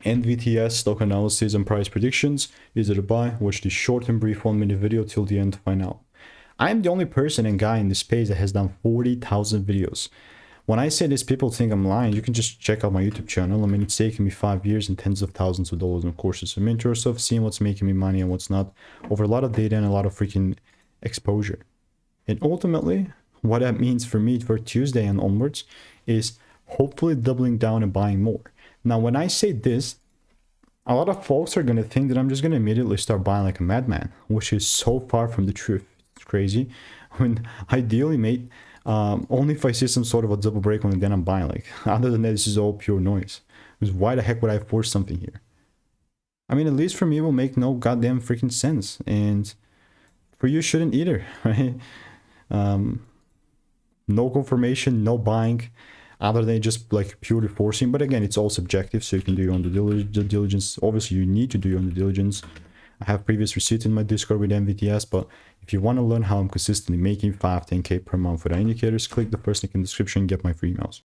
NVTS stock analysis and price predictions. Is it a buy? Watch this short and brief 1-minute video till the end to find out. I'm the only person and guy in this space that has done 40,000 videos. When I say this, people think I'm lying. You can just check out my YouTube channel. I mean, it's taken me 5 years and tens of thousands of dollars on courses. I'm interested in seeing what's making me money and what's not, over a lot of data and a lot of freaking exposure. And ultimately, what that means for me for Tuesday and onwards is hopefully doubling down and buying more. Now, when I say this, a lot of folks are going to think that I'm just going to immediately start buying like a madman, which is so far from the truth. It's crazy. I mean, ideally, mate, only if I see some sort of a double break on it, then I'm buying. Like, other than that, this is all pure noise. Because why the heck would I force something here? I mean, at least for me, it will make no goddamn freaking sense. And for you, shouldn't either, right? No confirmation, no buying, other than just like purely forcing. But again, it's all subjective, so you can do your own due diligence. Obviously, you need to do your own due diligence. I have previous receipts in my Discord with NVTS, but if you want to learn how I'm consistently making 5-10K per month with our indicators, click the first link in the description and get my free emails.